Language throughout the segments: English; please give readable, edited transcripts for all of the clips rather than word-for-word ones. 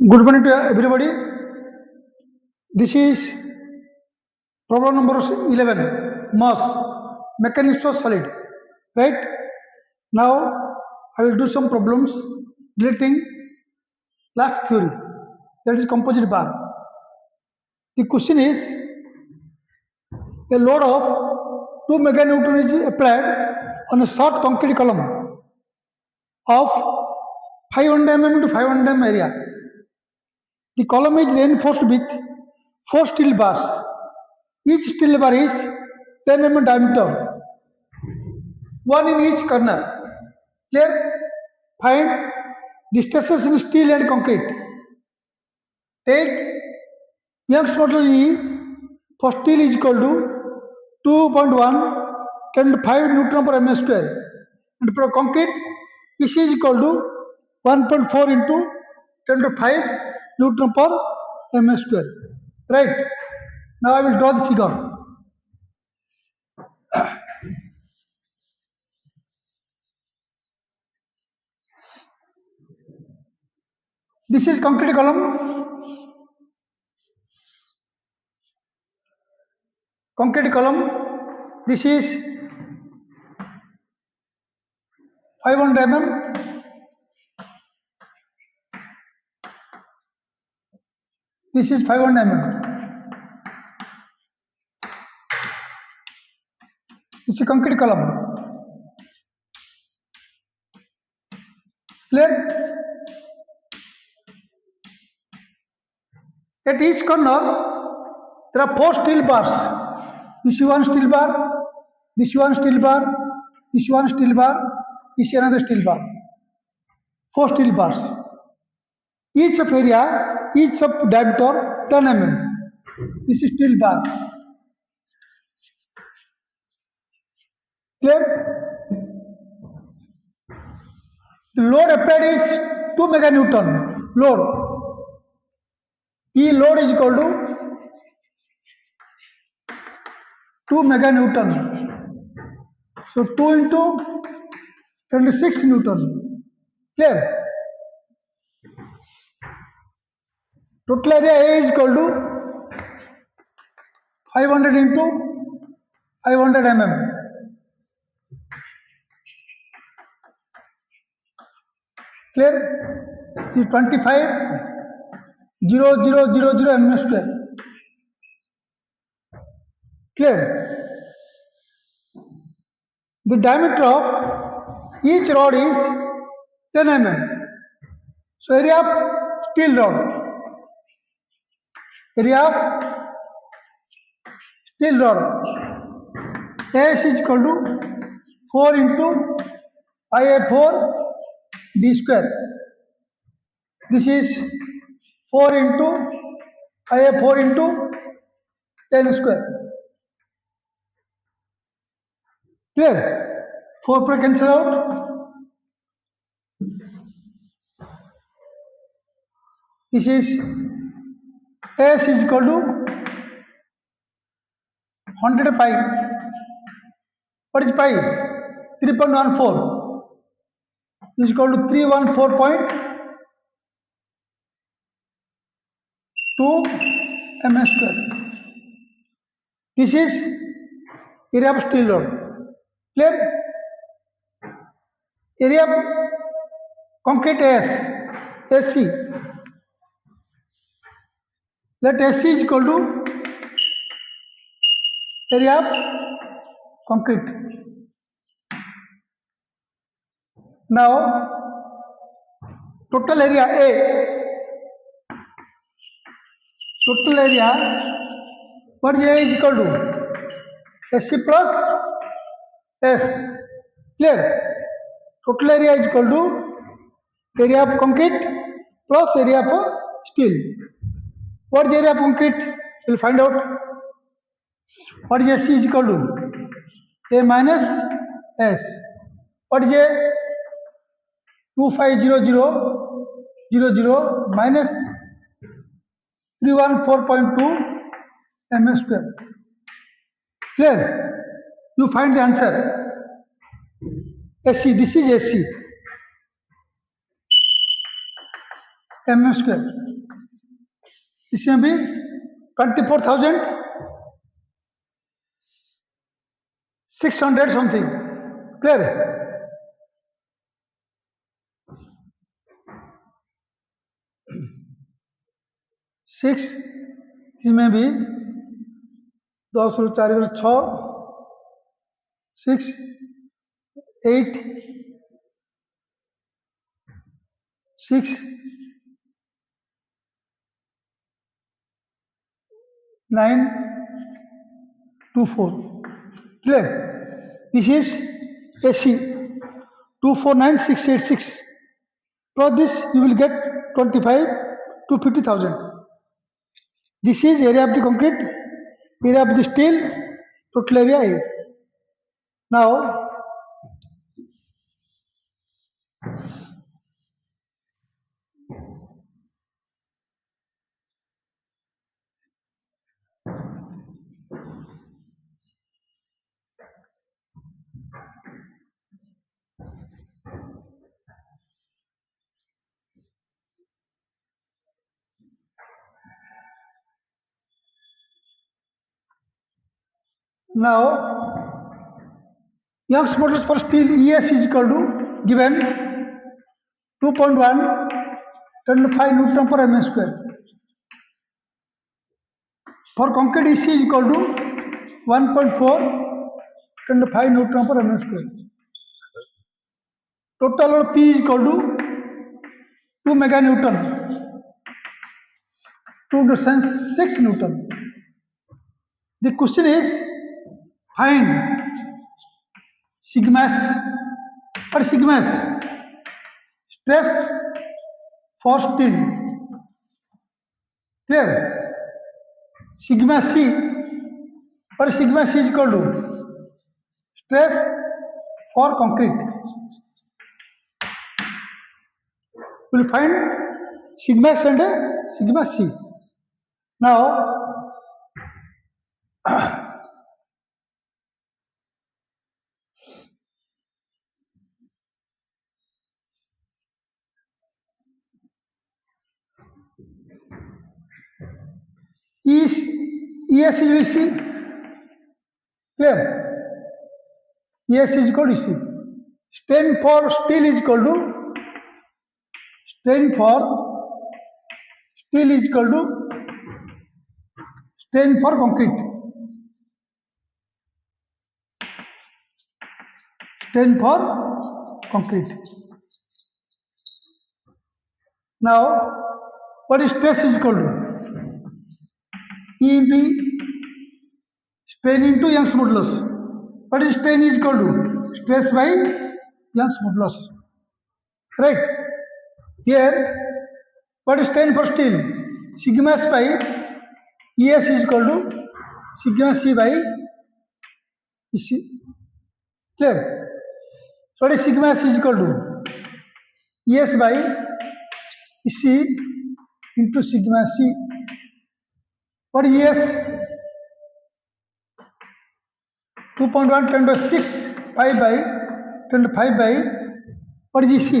Good morning to everybody. This is problem number 11, mass, mechanics of solid. Right? Now, I will do some problems relating last theory, that is composite bar. The question is, a load of 2 meganewton is applied on a short concrete column of 500 mm into 500 mm area. The column is reinforced with 4 steel bars. Each steel bar is 10 mm diameter, one in each corner. Clear? Find the stresses in steel and concrete. Take Young's model E for steel is equal to 2.1 10 to 5 Newton per mm square, and for concrete EC is equal to 1.4 into 10 to 5 Newton per mm square. Right? Now I will draw the figure. This is concrete column. Concrete column. This is 500 mm. This is 500 mm. This is concrete column. Clear? At each corner, there are 4 steel bars. This is one steel bar, this is one steel bar, this is one steel bar, this is another steel bar. 4 steel bars. Each of area, each of diameter 10 mm. This is steel bar. Clear? The load applied is 2 meganewton. Load. E load is equal to 2 meganewton. So 2 into 26 Newton. Clear? Total area A is equal to 500 into 500 mm. Clear? The 25,000 mm square. Clear? The diameter of each rod is 10 mm. So area of steel rod. Area of steel rod. AS is equal to 4 into IA4 d square. This is 4 into IA4 into 10 square. Clear? 4 per cancel out. This is AS is equal to 100 pi. What is pi? 3.14 is equal to 314.2 mm square. This is area of steel rod. Clear? Area of concrete AS, SC. Let SC is equal to area of concrete. Now, total area A. Total area, what is A is equal to? SC plus S. Clear? Total area is equal to area of concrete plus area of steel. What is area of concrete? We will find out. What is SC is equal to? A minus S. What is A? 250000 minus 314.2 mm square. Clear? You find the answer. SC, this is SC. mm square. This may be 24,600 something. Clear? Six. This may be 10 ରୁ 4 ଗଲେ 6, 6, 8, 6, 9, 2, 4. Clear? This is AC 249686. For this you will get 25 to 50,000. This is area of the concrete, area of the steel, total area A. Now Young's modulus for steel ES is equal to given 2.1 10 to 5 Newton per mm square. For concrete EC is equal to 1.4 10 to 5 Newton per mm square. Total load P is equal to 2 meganewton, 2 to 6 Newton. The question is find sigmas. What is sigmas? Stress for steel. Clear? Sigma C. What is sigma C is equal to? Stress for concrete. We will find sigma X and sigma C. Now ES is EC. Clear? ES is equal to EC. Strain for steel is equal to strain for concrete. Strain for concrete. Now, what is stress is equal to? E into strain into Young's modulus. What is strain is equal to? Stress by Young's modulus. Right? Here, what is strain for steel? Sigma S by ES is equal to sigma C by EC. Clear? So what is sigma S is equal to ES by EC into sigma C. What is ES? 2.1 10 to 6 pi by 10 to 5 by what is EC?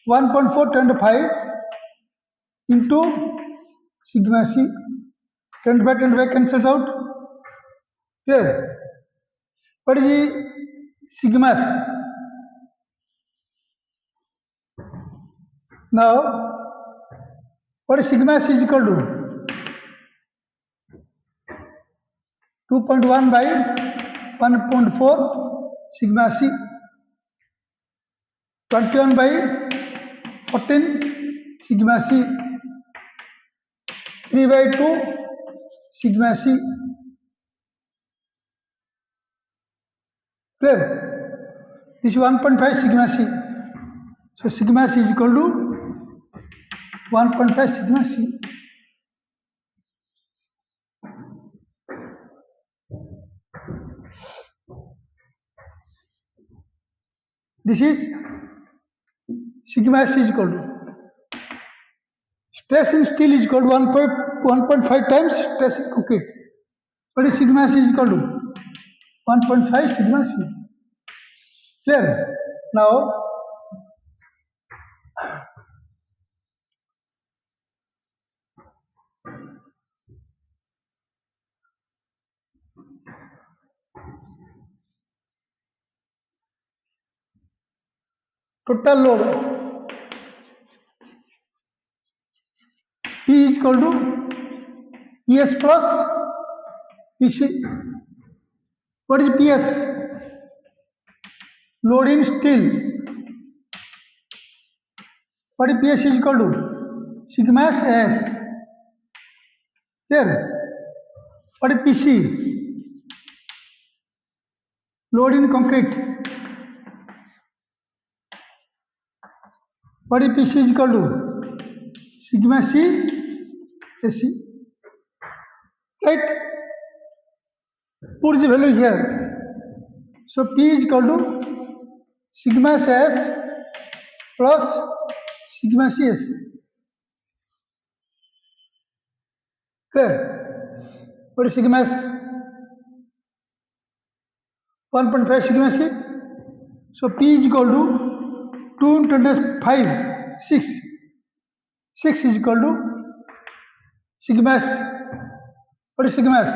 1.4 10 to 5 into sigma C. 10 to 5 cancels out. Clear? What is the sigma S? Now, what is sigma S is equal to? 2.1 by 1.4 sigma C. 21 by 14 sigma C. 3 by 2 sigma C. Clear? This is 1.5 sigma C. So sigma C is equal to 1.5 sigma C. This is sigma S is equal to stress in steel is equal to 1.5 times stress in concrete. What is sigma S is equal to 1.5 sigma C. Clear? Now total load P is equal to PS plus PC. What is PS? Load in steel. What is PS is equal to? Sigma S. Here. What is PC? Load in concrete. What is PC is equal to? Sigma C AC. Right? Put the value here. So P is equal to sigma S plus sigma CS. Clear? What is sigma S? 1.5 sigma C. So P is equal to 2 into 10 5, 6. 6 is equal to sigma S. What is sigma S?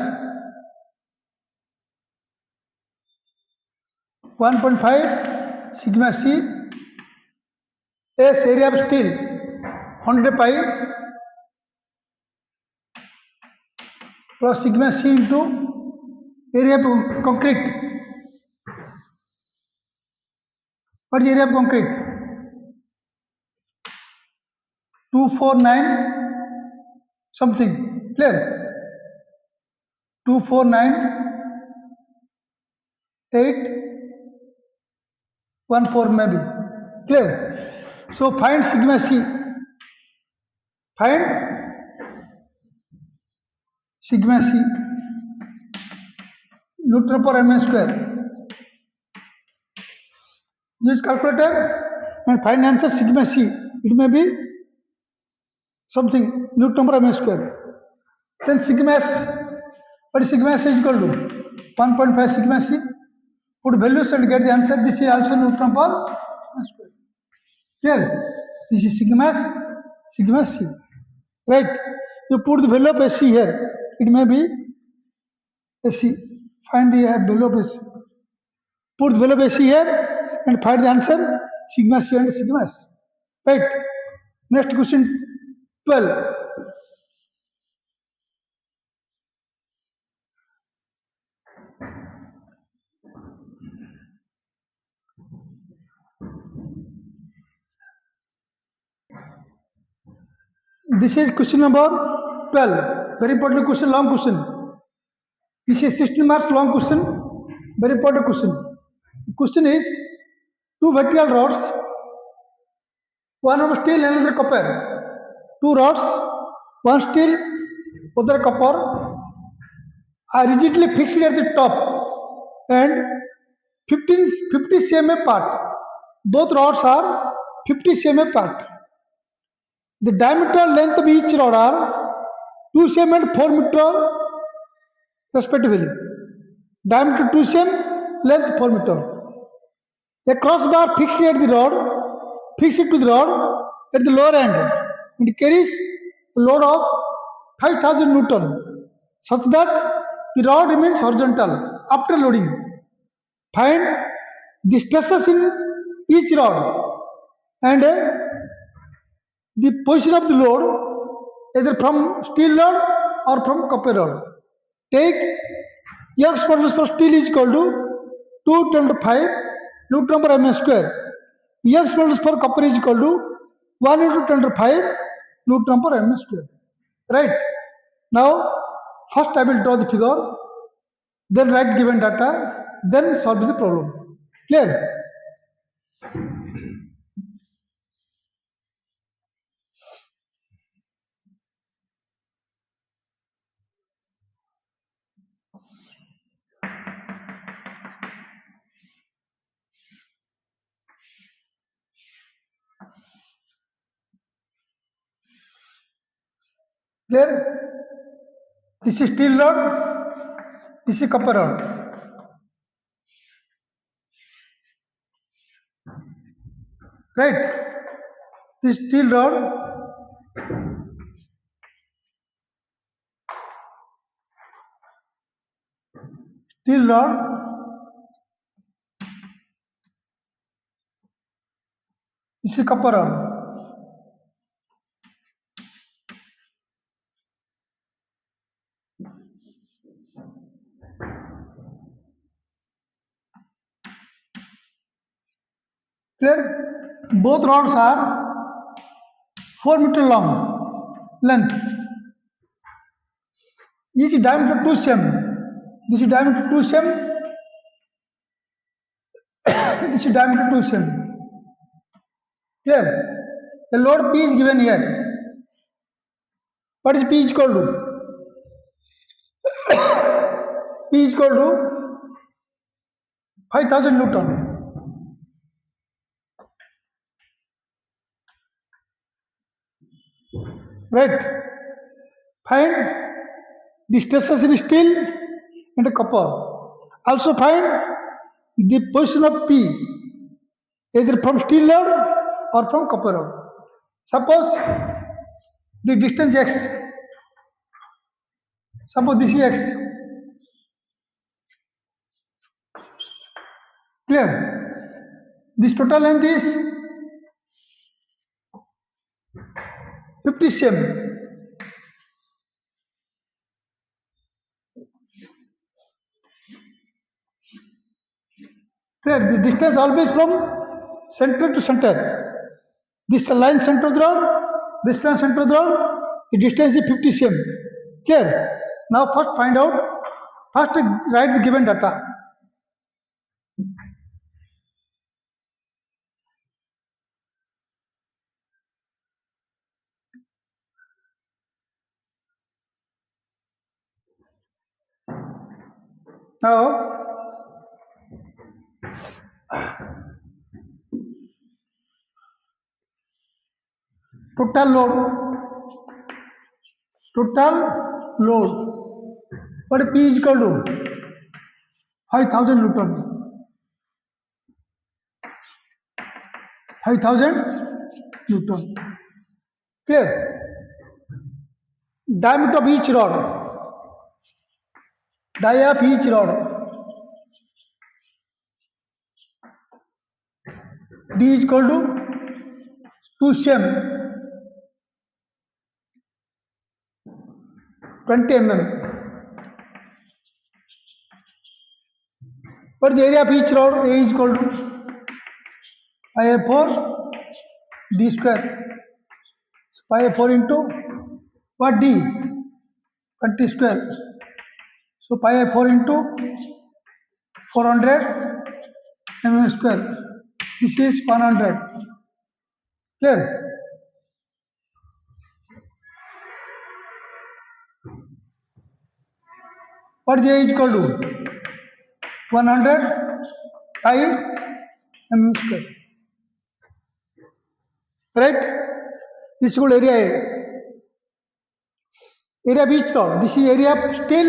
1.5 sigma C S area of steel 100 pi plus sigma C into area of concrete. What is area of concrete? 249 something. Clear? 249,814 maybe. Clear? So find sigma C. Find sigma C. Newton per mm square. Use calculator and find answer sigma C. It may be something Newton per mm square. Then sigma S. What is sigma S is equal to? 1.5 sigma C. Put values and get the answer. This is also Newton per mm square. Clear? This is sigma S, sigma C. Right? You put the value of AC here. It may be AC. Find the value of AC. Put the value of AC here and find the answer sigma C and sigma S. Right? Next question 12. This is question number 12. Very important question, long question. This is 16 marks long question. Very important question. The question is two vertical rods, one of steel and another copper. Two rods, one steel, other copper, are rigidly fixed at the top and 50 cm apart. Both rods are 50 cm apart. The diameter length of each rod are 2 cm and 4 meter respectively. Diameter 2 cm, length 4 meter. A crossbar fixed at the rod, fixed to the rod at the lower end and carries a load of 5000 Newton such that the rod remains horizontal after loading. Find the stresses in each rod and the position of the load either from steel rod or from copper rod. Take X modulus for steel is equal to 2 10 to 5 Newton per mm square. X modulus for copper is equal to 1 into 10 to 5 Newton per mm square. Right? Now, first I will draw the figure, then write given data, then solve the problem. Clear? Clear? This is steel rod, this is copper rod. Right? This steel rod, steel rod, This is copper rod. Clear? Both rods are 4 meter long length. Each diameter 2 cm. This is diameter 2 cm. This is diameter 2 cm. Clear? The load P is given here. What is P is equal to? P is equal to 5000 Newton. Right? Find the stresses in steel and copper. Also find the position of P either from steel rod or from copper rod. Suppose the distance x. Suppose this is x. Clear? This total length is 50 cm. Clear? The distance always from center to center. This line center of the rod, this line center of the rod, the distance is 50 cm. Clear? Now first find out, first write the given data. Now total load, what P is equal to 5000 Newton. 5000 Newton. Clear? Diameter of each rod. Dia of each rod. D is equal to 2 cm. 20 mm. What is the area of each rod? A is equal to pi a 4 d square. So pi a 4 into what d? 20 square. So pi a 4 into 400 mm square. This is 100. Clear? What is A is equal to 100 pi mm square. Right? This is called area A. Area of each rod. This is area of steel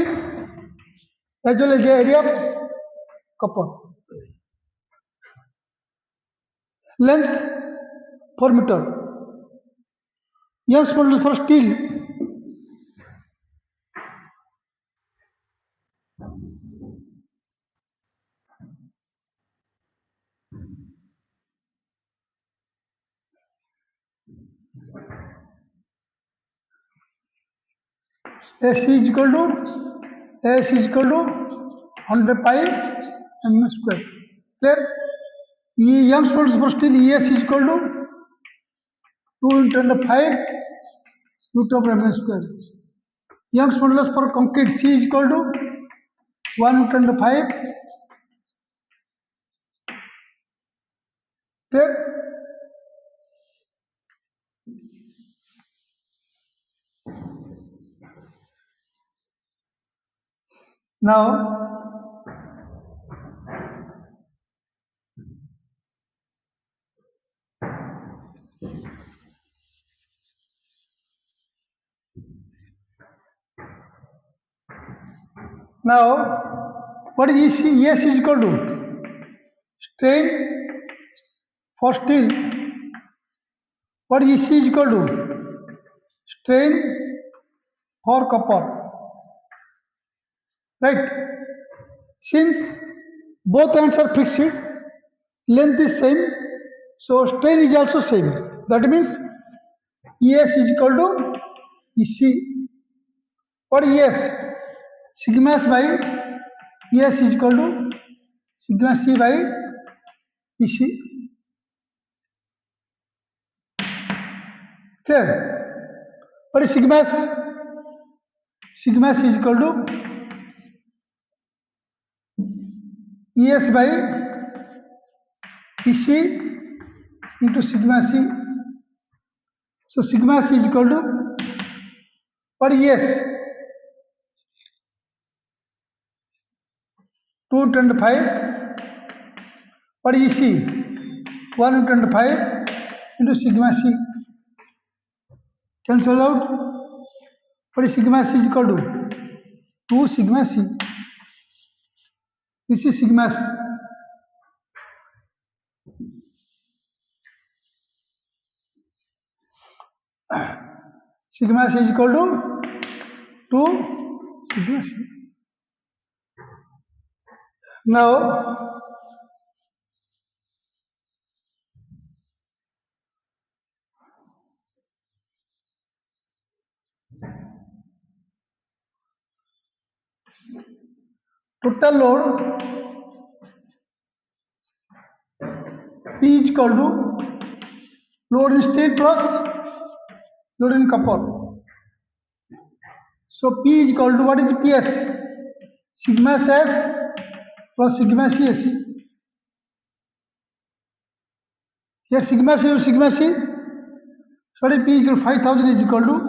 as well as the area of copper. Length 4 meter. Young's modulus for steel. AC is equal to 100 pi mm square. Clear? Young's modulus for steel ES is equal to 2 into 5 root of mm square. Young's modulus for concrete C is equal to 1 into 5. Clear? Now, what is EC? ES is equal to strain for steel. What is EC is equal to strain for copper. Right? Since both ends are fixed, length is same, So strain is also same. That means ES is equal to EC. What ES? Sigma S by ES is equal to sigma C by EC. Clear? What is sigma S? Sigma S is equal to ES by EC into sigma C. So sigma C is equal to what is ES? 225. What is EC? 125 into sigma C. Cancel out. What is sigma C is equal to 2 sigma C. This is sigma S. Sigma C is equal to 2 sigma C. Now, total load P is equal to load in steel plus load in copper. So P is equal to what is PS? Sigma S plus sigma C AC. Here sigma C sigma C. Sorry, P is equal to 5000 is equal to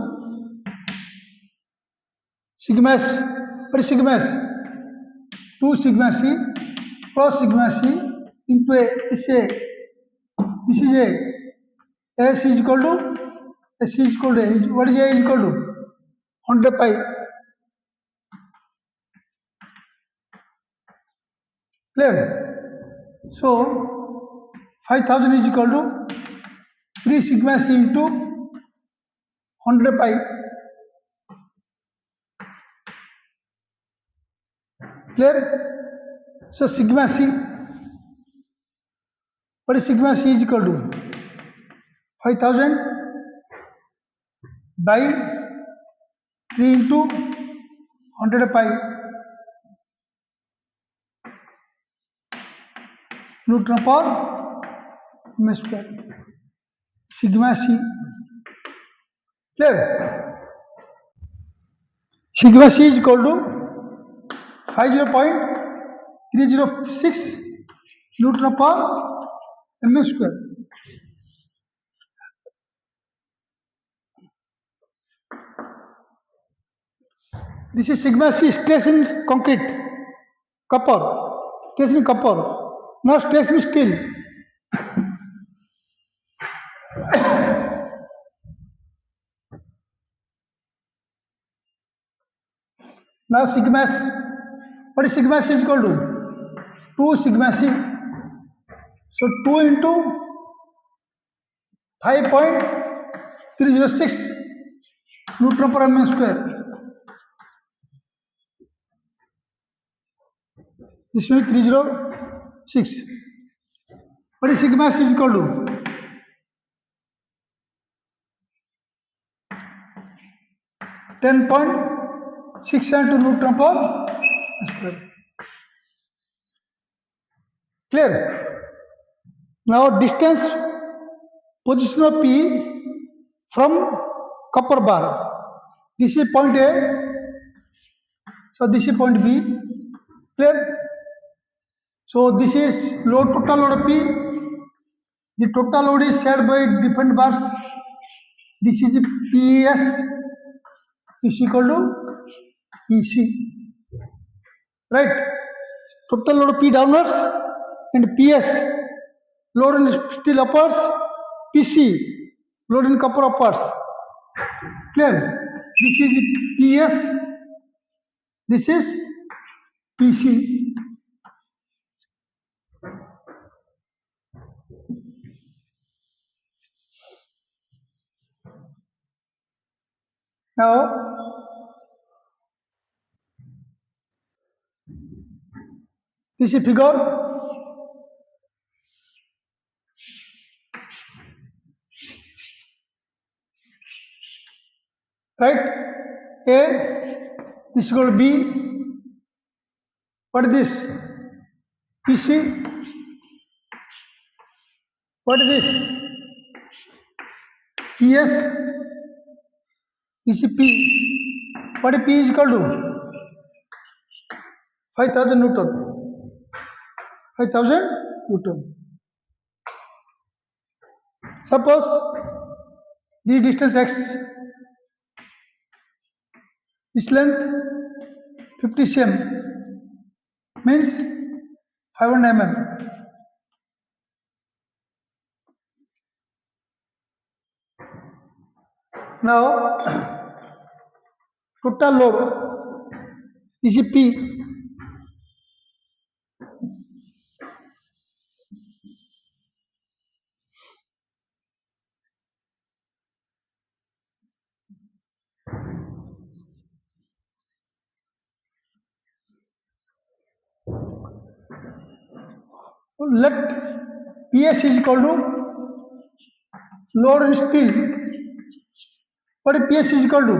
sigma S. What is sigma S? 2 sigma C plus sigma C into A. This A. This is A. S is equal to S is equal to A. What is A is equal to? 100 pi. Clear? So 5000 is equal to 3 sigma C into 100 pi. Clear? So sigma C. What is sigma C is equal to? 5000 by 3 into 100 pi Newton per m square. Sigma C. Clear? Sigma C is equal to 50.306 Newton per m square. This is sigma C stress in concrete, copper, stress in copper, not stress in steel. Now sigma S. What is sigma C is equal to? 2 sigma C. So 2 into 5.306 Newton per mm square. This will be 306. What is sigma C is equal to? 10.672 Newton per square. Clear? Now distance position of P from copper bar. This is point A. So this is point B. Clear? So this is load, total load of P. The total load is shared by different bars. This is PS is equal to EC. Right? Total load P downwards and PS load in steel upwards, PC load in copper upwards. Clear? This is PS, this is PC. Now this is figure. right? A, this is called B. What is this? PC. What is this? PS. This is P. What is P is equal to? 5000 Newton. 5000 Newton. Suppose the distance x, this length 50 cm means 500 mm. Now total load is P. Let PS is equal to load in steel. What is PS is equal to?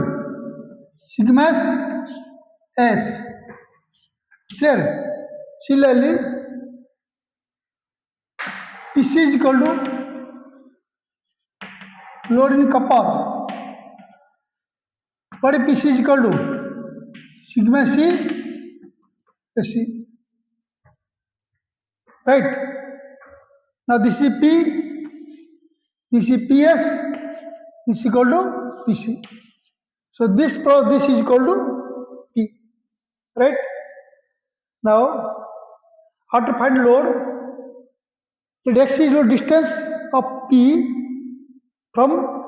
Sigma S. Clear? Similarly, PC is equal to load in copper. What is PC is equal to? Sigma C SC. Right? Now this is P, this is PS, this is equal to PC. So this is equal to P. Right? Now, after find load, let x is the distance of P from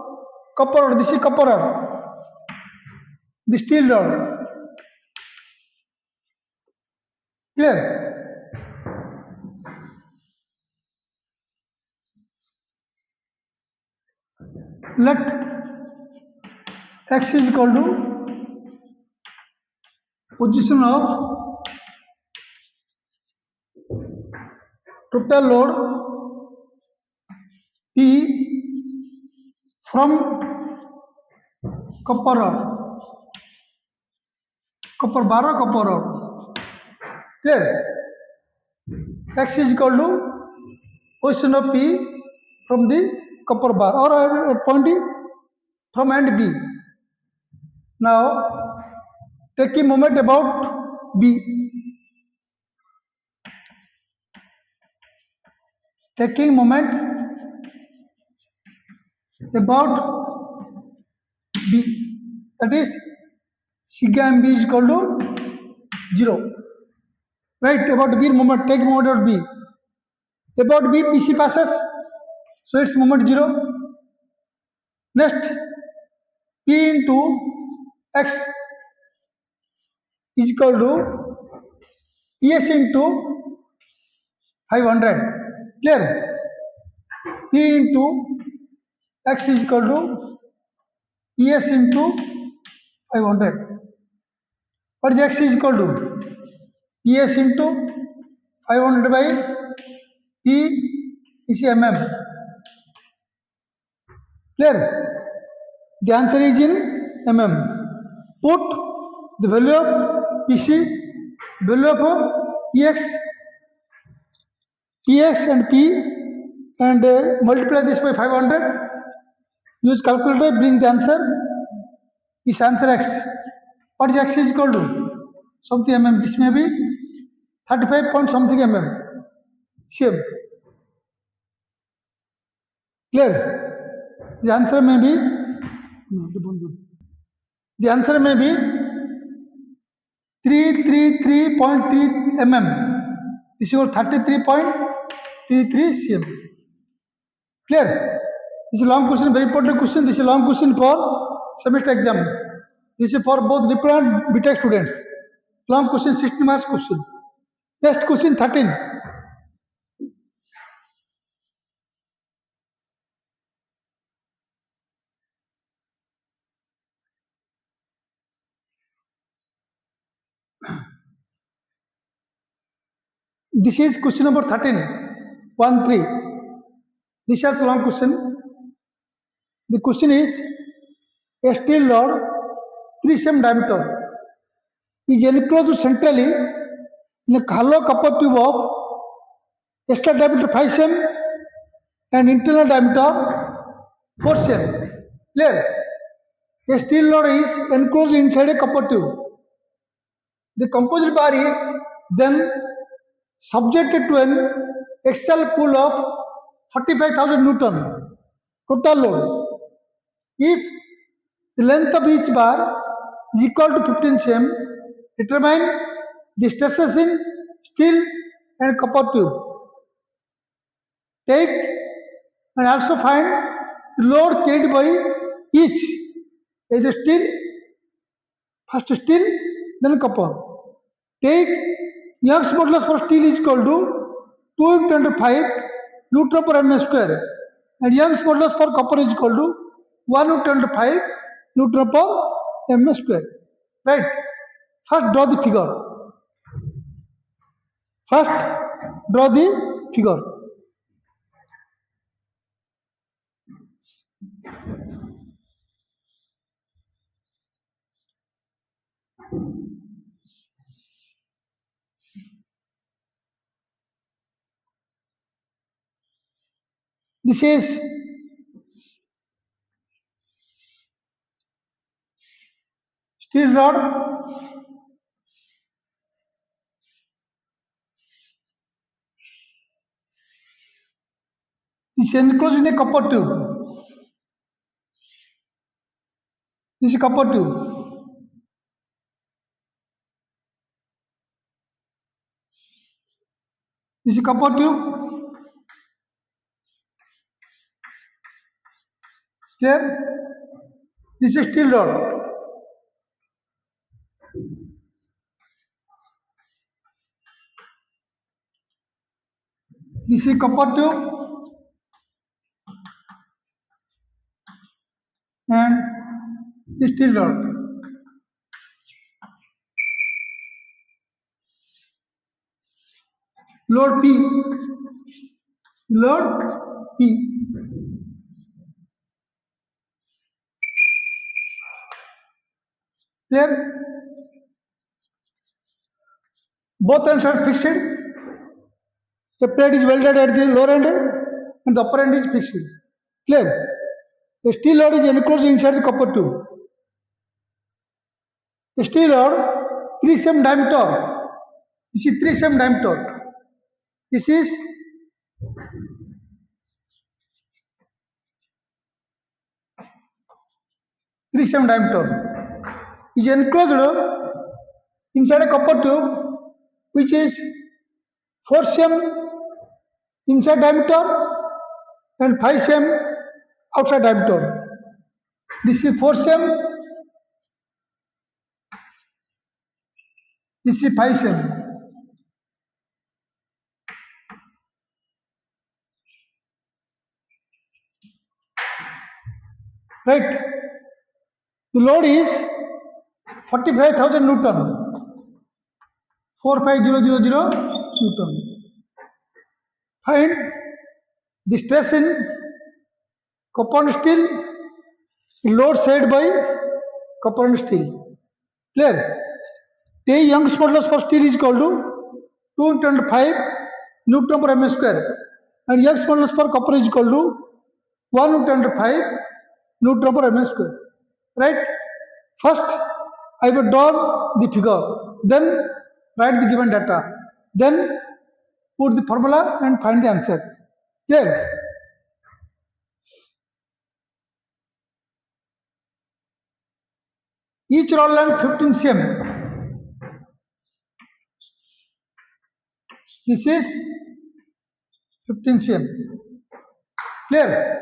copper rod. This is copper rod, the steel rod. Clear? Let x is equal to position of total load P from copper rod, copper bar or copper rod. Clear? X is equal to position of P from the copper bar or a point from end B. Now, taking moment about B. Taking moment about B, that is sigma m B is equal to 0. Right? About B moment, take moment about B. About B, PC passes, so its moment 0. Next, P into X is equal to PS into 500. Clear? P into X is equal to PS into 500. What is X is equal to? PS into 500 by P is mm. Clear? The answer is in mm. Put the value of PC, value of PX and P, and multiply this by 500. Use calculator, bring the answer. This answer X. What is X is equal to? Something mm. This may be 35 point something mm. Same. Clear? The answer may be, the answer may be 333.3 mm. This is 33.33 cm. Clear? This is a long question, very important question. This is a long question for semester exam. This is for both diploma and BTech students. Long question, 60 marks question. Next question 13. This is question number 13. 1, 3. This is a long question. The question is, a steel rod 3 cm diameter is enclosed centrally in a hollow copper tube of external diameter 5 cm and internal diameter 4 cm. Clear? A steel rod is enclosed inside a copper tube. The composite bar is then subjected to an axial pull of 45,000 Newton total load. If the length of each bar is equal to 15 cm, determine the stresses in steel and copper tube. Take and also find the load carried by each, either steel, first steel, then copper. Take Young's modulus for steel is equal to 2 into 10 to 5 Newton per mm square, and Young's modulus for copper is equal to 1 into 10 to 5 Newton per mm square. Right? First draw the figure. This is steel rod. This is enclosed in a copper tube. This is copper tube. This is copper tube. Clear? This is steel rod. This is copper tube and this steel rod. Load P. Load P. Clear? Both ends are fixed. The plate is welded at the lower end and the upper end is fixed. Clear? The steel rod is enclosed inside the copper tube. The steel rod 3 cm diameter. This is 3 cm diameter. This is 3 cm diameter. Is enclosed inside a copper tube which is 4 cm inside diameter and 5 cm outside diameter. This is 4 cm. This is 5 cm. Right? The load is 45,000 Newton. 45000 Newton. Find the stress in copper and steel, load shared by copper and steel. Clear? T Young's modulus for steel is equal to 2 into 10 to 5 Newton per mm square, and Young's modulus for copper is equal to 1 into 10 to 5 Newton per mm square. Right? First, I will draw the figure, then write the given data, then put the formula and find the answer. Clear? Each rod length 15 cm. This is 15 cm. Clear?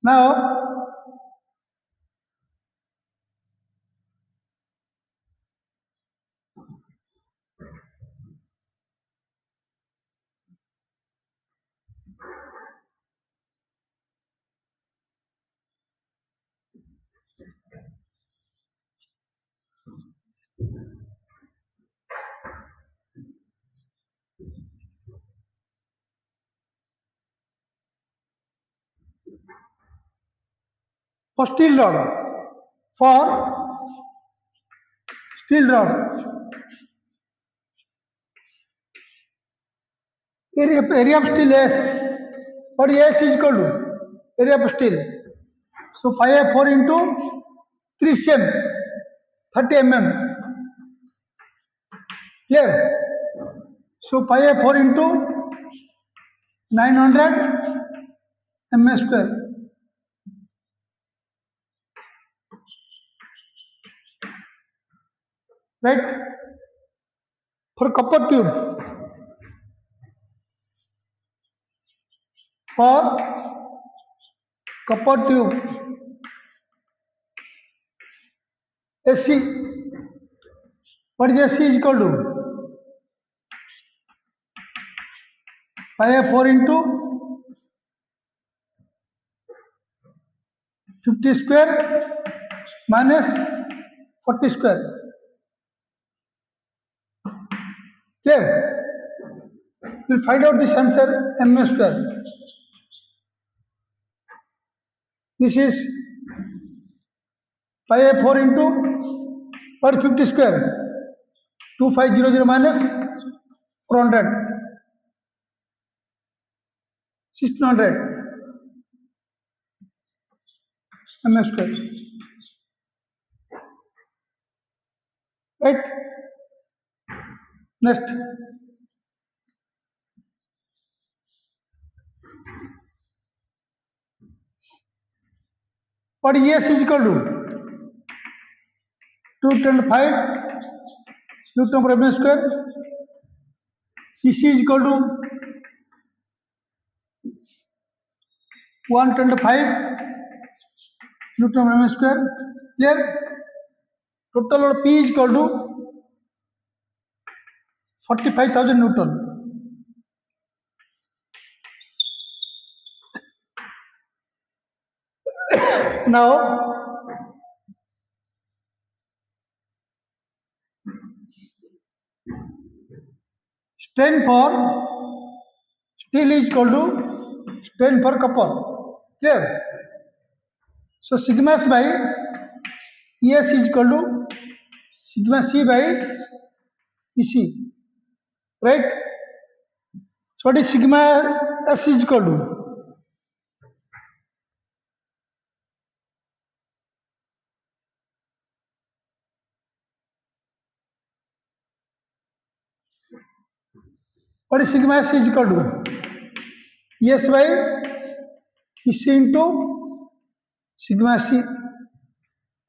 Now, for steel rod. For steel rod, area of steel S. What is S is equal to area of steel. So 5 into 3 cm, 30 mm. Clear? So 4 into 900 mm square. Right? For copper tube, for copper tube, SC. What is SC is equal to 4 into 50 square minus 40 square. Clear? We'll find out this answer mm square. This is 4 into 50 square. 2500 minus 400. 1600 mm square. Right? Next. What is S is equal to 225 Newton per mm square. EC is equal to 125 Newton per mm square. Clear? Total load P is equal to 45,000 Newton. Now, strain for steel is equal to strain for copper. Clear? So sigma S by ES is equal to sigma C by EC. Right? So what is sigma S is equal to? What is sigma S is equal to? ES by EC into sigma C.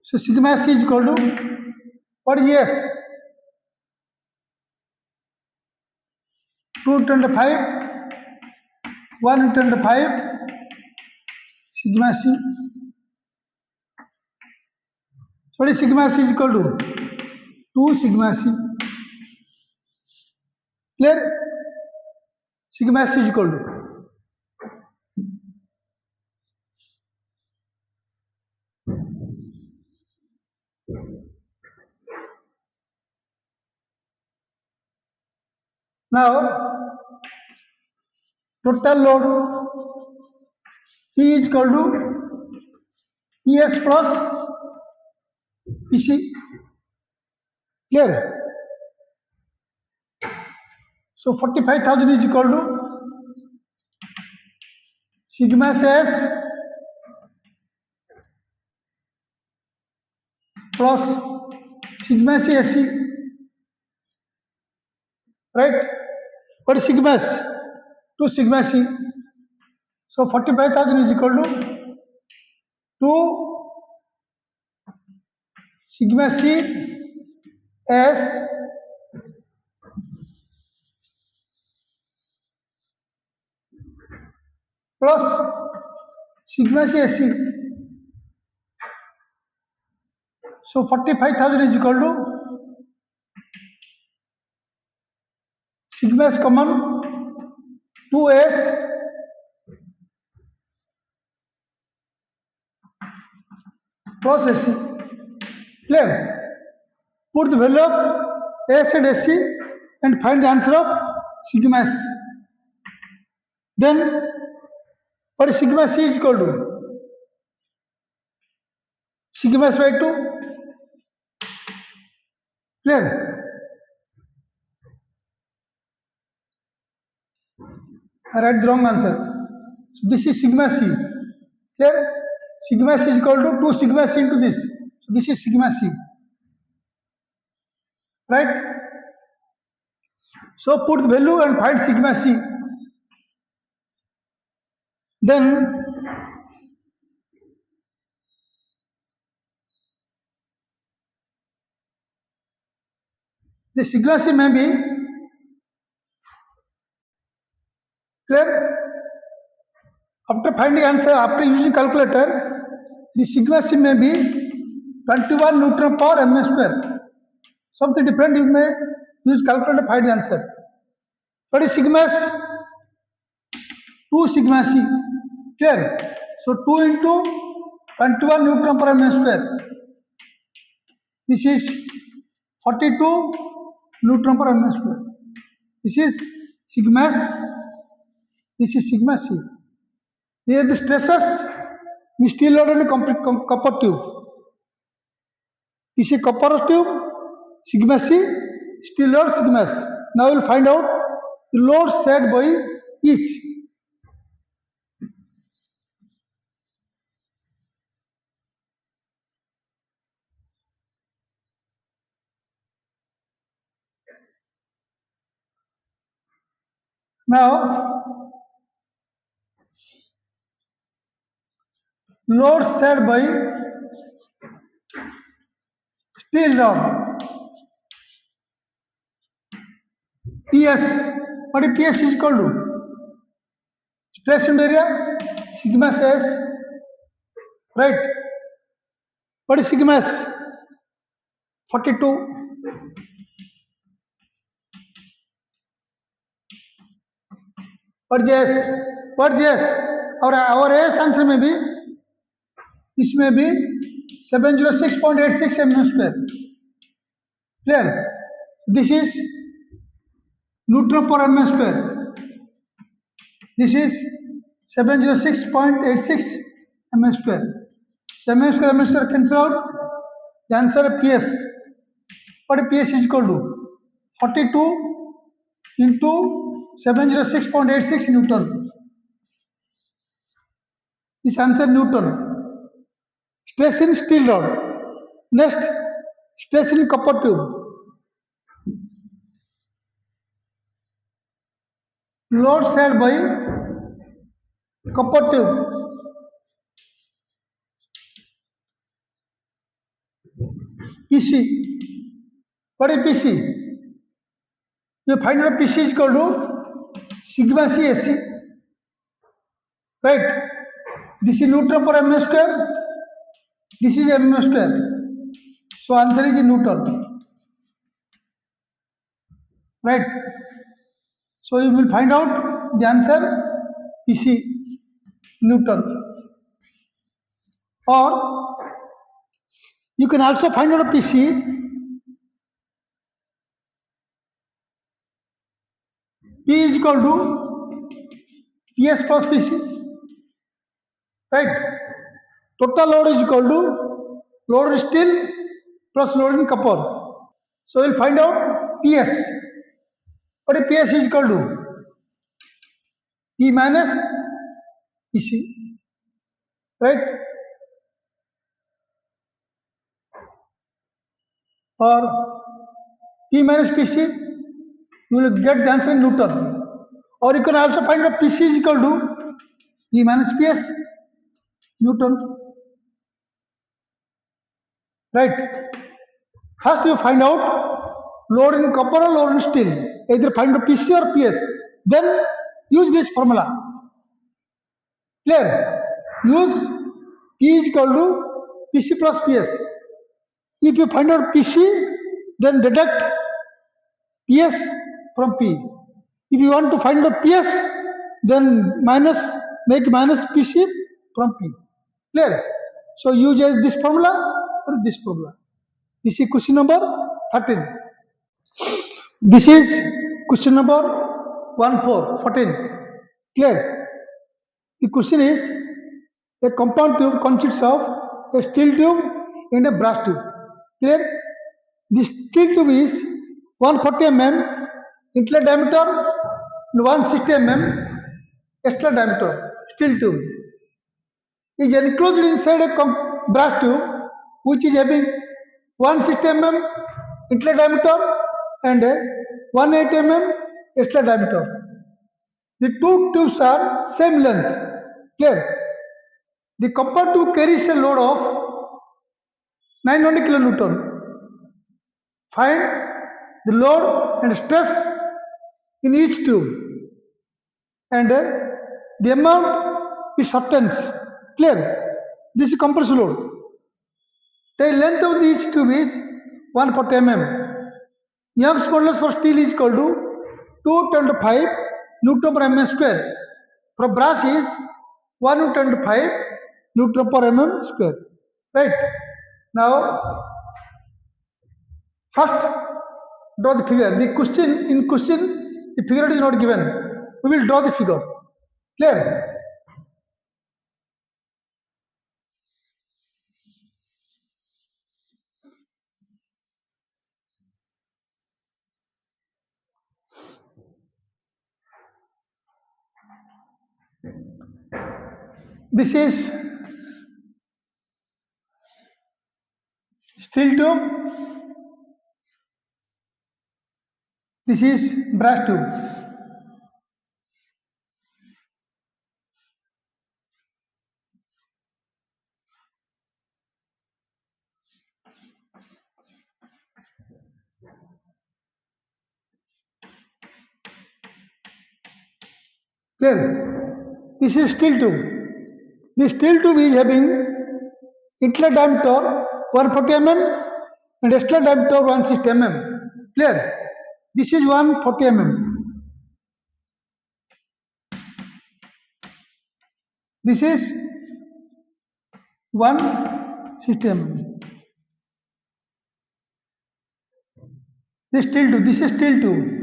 So sigma C is equal to what is ES? 225 125 sigma C. So what is sigma C is equal to 2 sigma C. Clear? Sigma C is equal to. Now, total load P is equal to ES plus PC. Clear? So 45,000 is equal to sigma S plus sigma C SC. Right? What is sigma S? 2 sigma C. So 45,000 is equal to 2 sigma C S plus sigma C SC. So 45,000 is equal to sigma S common 2S plus SC. Clear? Put the value of S and SC and find the answer of sigma S. Then what is sigma C is equal to? sigma s by 2. Clear? I write the wrong answer. So this is sigma c. Clear? Sigma c is equal to 2 sigma c into this. So this is sigma c. Right? So put the value and find sigma c. Then the sigma c may be clear. After finding answer, after using calculator, the sigma c may be 21 Newton per mm square. Something different you may use calculator to find the answer. What is sigma s? 2 sigma c. Clear? So 2 into 21 Newton per mm square. This is 42 Newton per mm square. This is sigma s. This is sigma c. These are the stresses in steel rod and copper tube. This is copper tube, sigma c, steel rod, sigma s. Now we will find out the load set by each. Now, load set by steel rod. PS. What is PS is equal to? Stress and area, sigma s. Right. What is sigma s? 42. What is S? What is S? Our S answer may be, this may be 706.86 mm square. Clear? This is Newton per mm square. This is 706.86 mm square. So mm square cancel out. The answer PS. What is PS is equal to? 42 into 706.86 Newton. This answer Newton. Stress in steel rod. Next, stress in copper tube. Load set by copper tube. PC. What is PC? You find out PC is equal to sigma c SC. Right? This is Newton per mm square. This is mm square. So answer is Newton. Right? So you will find out the answer PC Newton. Or you can also find out a PC. P is equal to PS plus PC. Right? Total load is equal to load in steel plus load in copper. So we'll find out PS. What is PS is equal to? P minus PC. Right? Or P minus PC, you will get the answer in Newton. Or you can also find out PC is equal to P minus PS, Newton. Right? First you find out load in copper or load in steel. Either find out PC or PS. Then use this formula. Clear? Use P is equal to PC plus PS. If you find out PC, then deduct PS from P. If you want to find out PS, then make minus PC from P. Clear? So use this formula or this formula. This is question number 13. This is question number 14. Clear? The question is, a compound tube consists of a steel tube, and a brass tube. Clear? The steel tube is 140 mm inlet diameter and 160 mm external diameter. Steel tube is enclosed inside a brass tube which is having 160 mm inlet diameter and 180 mm external diameter. The two tubes are same length. Clear? The copper tube carries a load of 900 kilonewton. Find the load and stress in each tube and the amount is substance. Clear? This is compressive load. The length of each tube is 140 mm. Young's modulus for steel is equal to 225 Newton per mm square. For brass is 125 Newton per mm square. Right? Now, first draw the figure. The question, the figure is not given. We will draw the figure. Clear? This is steel tube. This is brass tube. Clear? This is steel tube. The steel tube is having inlet diameter 140 mm and external diameter 160 mm. Clear? This is 140 mm. This is 160 mm. This steel tube. This is steel tube.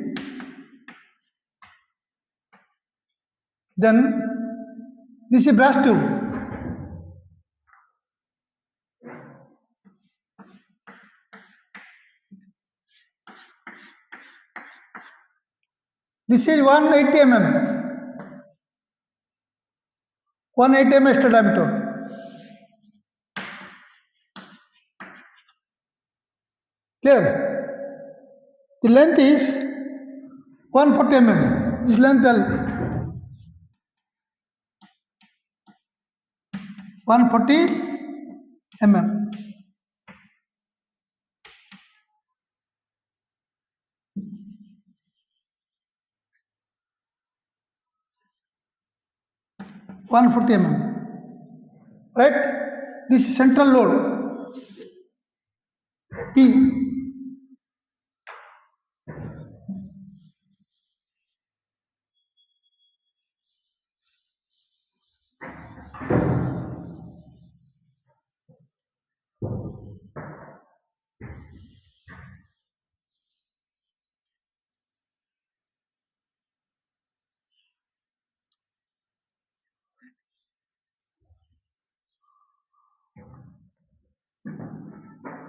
Then this is brass tube. This is 180 mm. 180 mm extra diameter. Clear? The length is 140 mm. This length L. 140 mm. Right? This is central load P.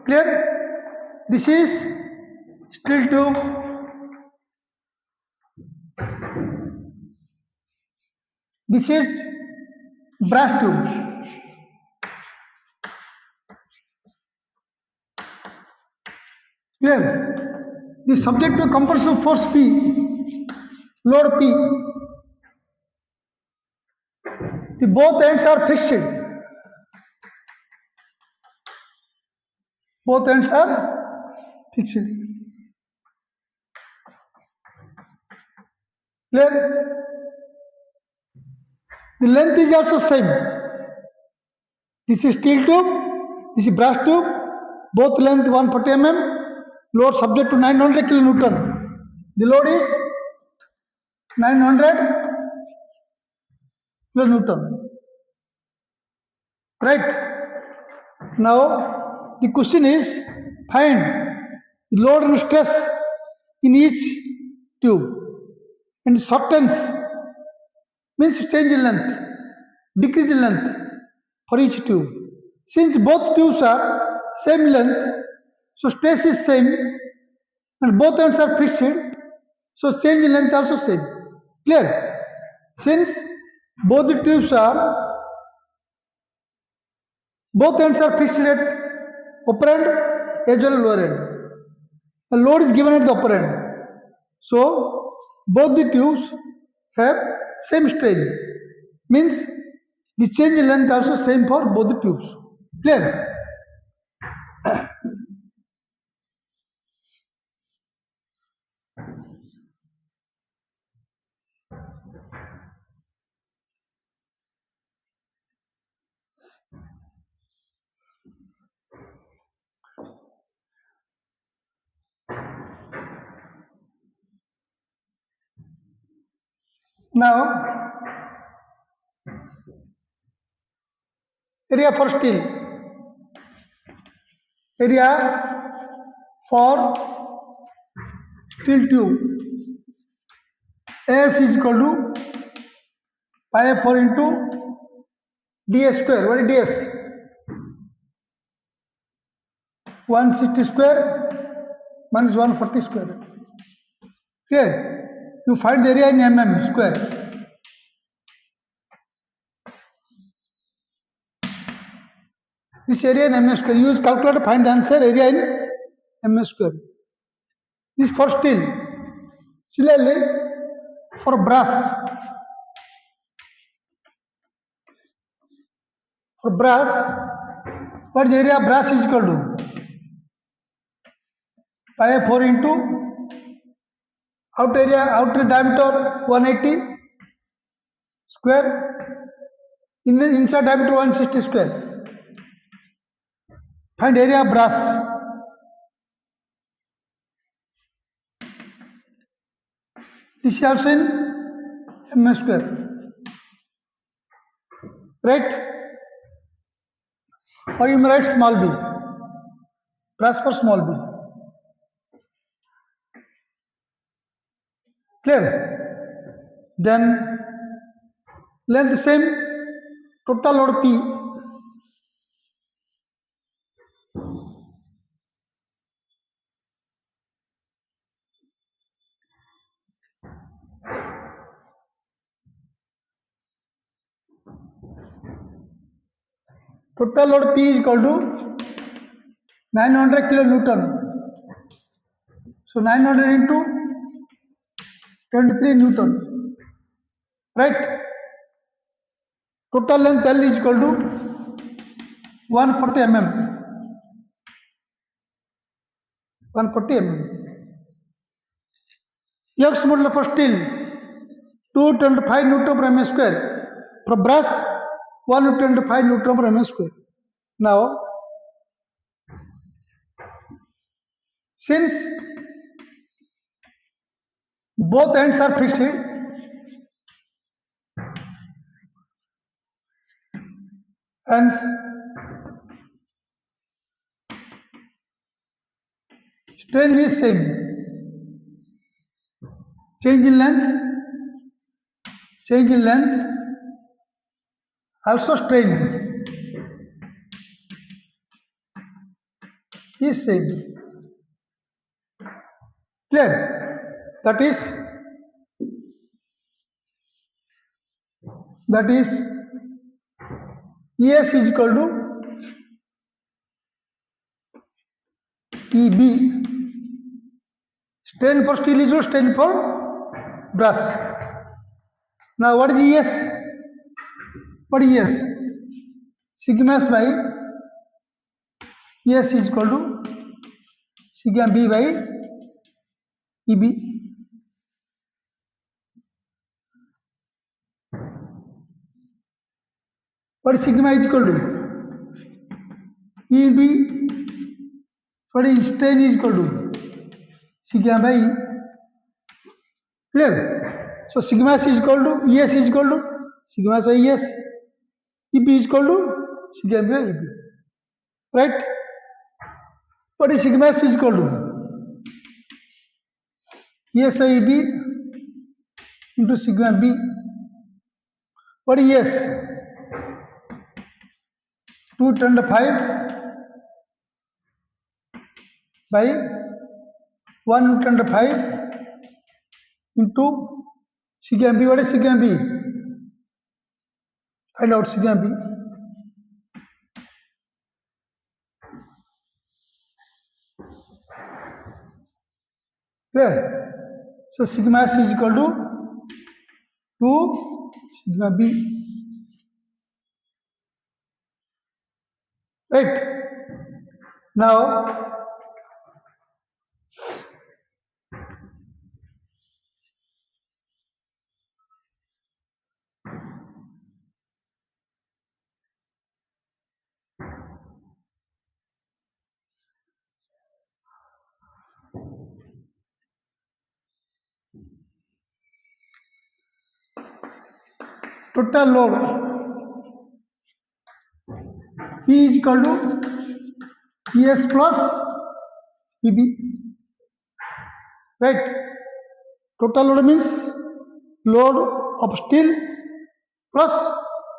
Clear? This is steel tube. This is brass tube. Clear? The subject to compressive force P, load P. The both ends are fixed. Both ends are fixed. Clear? The length is also same. This is steel tube, this is brass tube, both length 140 mm, load subject to 900 kilonewton. The load is 900 kilonewton. Right? Now the question is find the load and stress in each tube, and substance means change in length, decrease in length for each tube. Since both tubes are same length, so stress is same, and both ends are fixed, so change in length also same. Clear? Since both the tubes are both ends are fixed at upper end as well as lower end. The load is given at the upper end. So both the tubes have same strain. Means the change in length also same for both the tubes. Clear? Now area for steel. Area for steel tube. S is equal to pi 4 into ds square. What is ds? 160 square minus 140 square. Clear? You find the area in mm square. This area in mm square. Use calculator to find the answer. Area in mm square. This for steel. Similarly, for brass, what is the area of brass is equal to pi 4 into outer diameter 180 square, inside diameter 160 square. Find area of brass. This is also in mm square. Right? Or you may write small b. Brass for small b. Clear? Then length same, total load P. Total load P is equal to 900 kilonewton. So 900 into 23 Newton. Right? Total length L is equal to 140 mm. 140 mm. X model for steel 225 Newton per mm square. For brass 125 Newton per mm square. Now, since both ends are fixed, hence strain is same. Change in length, also strain is same. Clear? That is ES is equal to EB. Strain for steel is equal to strain for brass. Now what is ES? What is ES? Sigma S by ES is equal to sigma B by EB. What is sigma is equal to EB? What is strain is equal to sigma by E. Clear? So sigma S is equal to ES is equal to sigma S by ES. EB is equal to sigma by EB. Right? What is sigma S is equal to ES by EB into sigma B. What is ES? 225 by 1 Newton under 5 into sigma b. What is sigma b? Find out sigma b. Clear? So sigma s is equal to 2 sigma b. Right? Now, total load P is equal to PS plus PB. Right? Total load means load of steel plus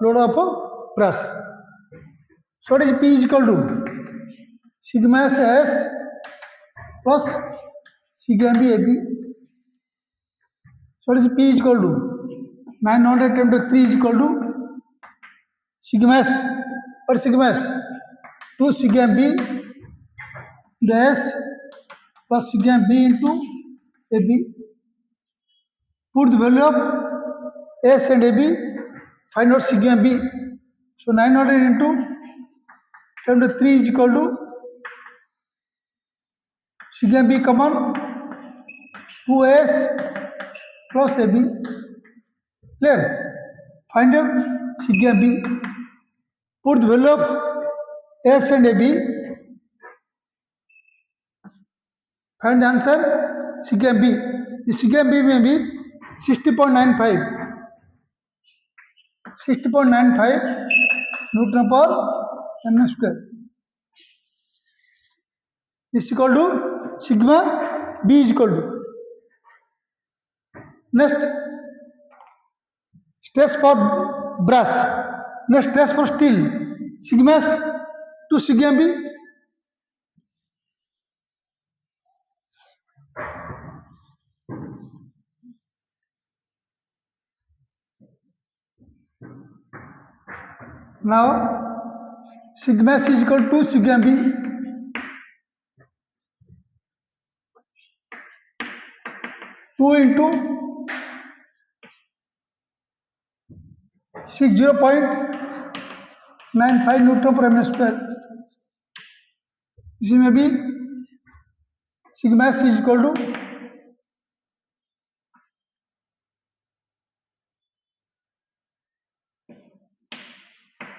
load of brass. So what is P is equal to sigma S plus sigma B AB. So what is P is equal to 900 times 3 is equal to sigma S. What is sigma S? 2 sigma B the S plus sigma B into AB. Put the value of S and AB, find out sigma B. So 900 into 10 to 3 is equal to sigma B common 2S plus AB. Clear? Find out sigma B. Put the value of S and AB. Find the answer sigma B. The sigma B may be 60.95. 60.95 Newton per mm square is equal to sigma B is equal to. Next, stress for brass. Next, stress for steel. Sigma S to sigma B. Now, sigma S is equal to sigma B. Two into 60.95 Newton per mm square. This may be sigma S is equal to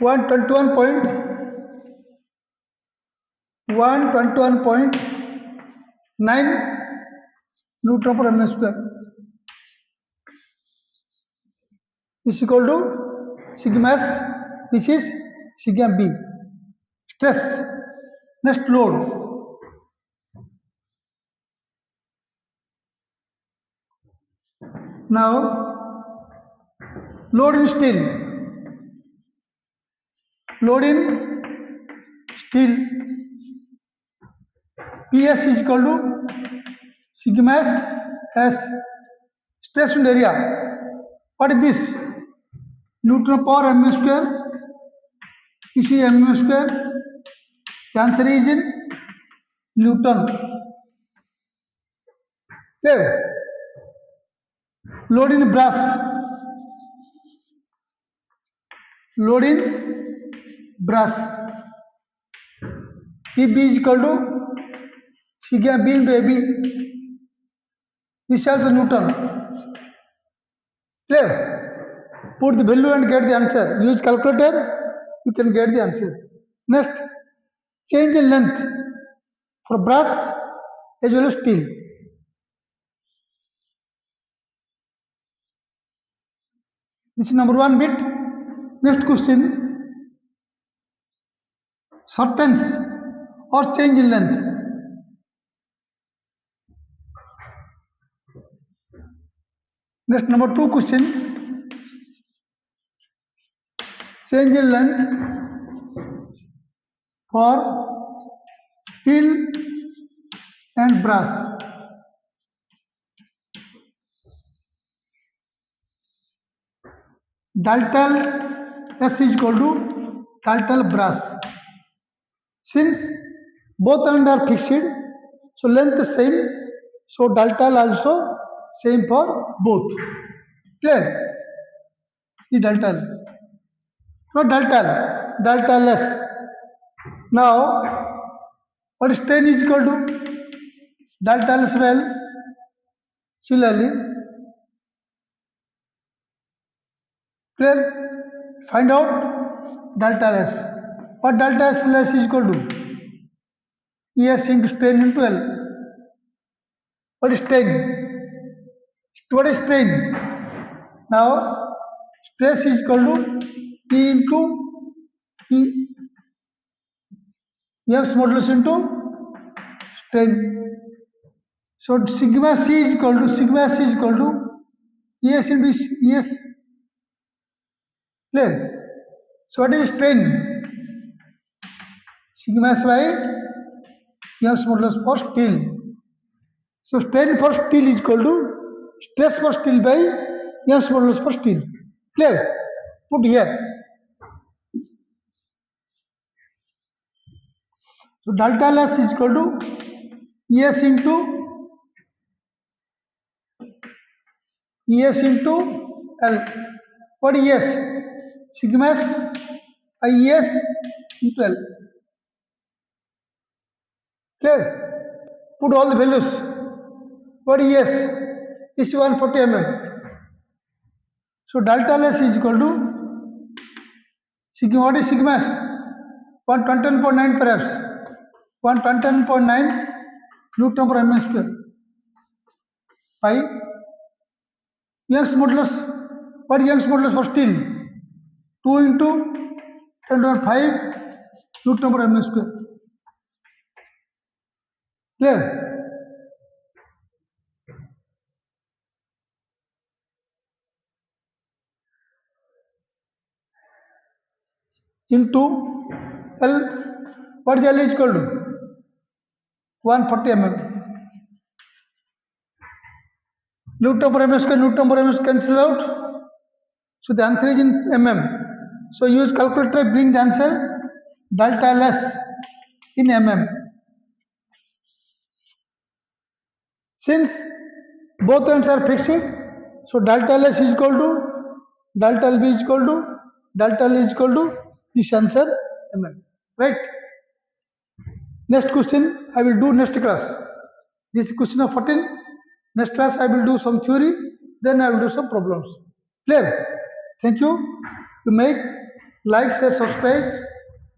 121.9 Newton per mm square is equal to sigma S. This is sigma B. Stress. Next, load. Now, load in steel. Load in steel. PS is equal to sigma S. Stress in area. What is this? Newton per mm square. This is mm square. The answer is in Newton. There. Load in brass. Load in brass. PB is equal to sigma B into AB. This is also Newton. Clear? Put the value and get the answer. Use calculator, you can get the answer. Next, change in length for brass as well as steel. This is number 1 bit. Next question, shortens or change in length. Next, number 2 question, change in length for steel brass. Deltal S is equal to deltal brass. Since both ends are fixed, so length same, so deltal also same for both. Clear? The deltal. Not deltal S. Now, what strain is equal to deltal as well. Similarly, clear? Find out delta S. What delta S less is equal to? ES into strain into L. What is strain? What is strain? Now, stress is equal to E into E, Young's modulus into strain. So, sigma C is equal to ES into ES. Clear? So, what is strain? Sigma S by Young's modulus for steel. So strain for steel is equal to stress for steel by Young's modulus for steel. Clear? Put here. So delta S is equal to ES into L. What is ES? Sigma S by ES into L. Clear? Put all the values. What is ES? This is 140 mm. So delta S is equal to sigma. What is sigma S? 120.9 perhaps. 120.9 Newton per mm square by Young's modulus. What is Young's modulus for steel? 2 into 10 to the 5 Newton per mm square. Clear? Into L. What is L is equal to? 140 mm. Newton per mm square cancel out. So the answer is in mm. So use calculator, bring the answer delta S in mm. Since both ends are fixed, so delta S is equal to delta L B is equal to delta L is equal to this answer mm. Right? Next question I will do next class. This is question of 14. Next class I will do some theory, then I will do some problems. Clear? Thank you. You make like, share, subscribe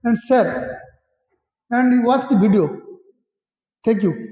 and share and watch the video. Thank you.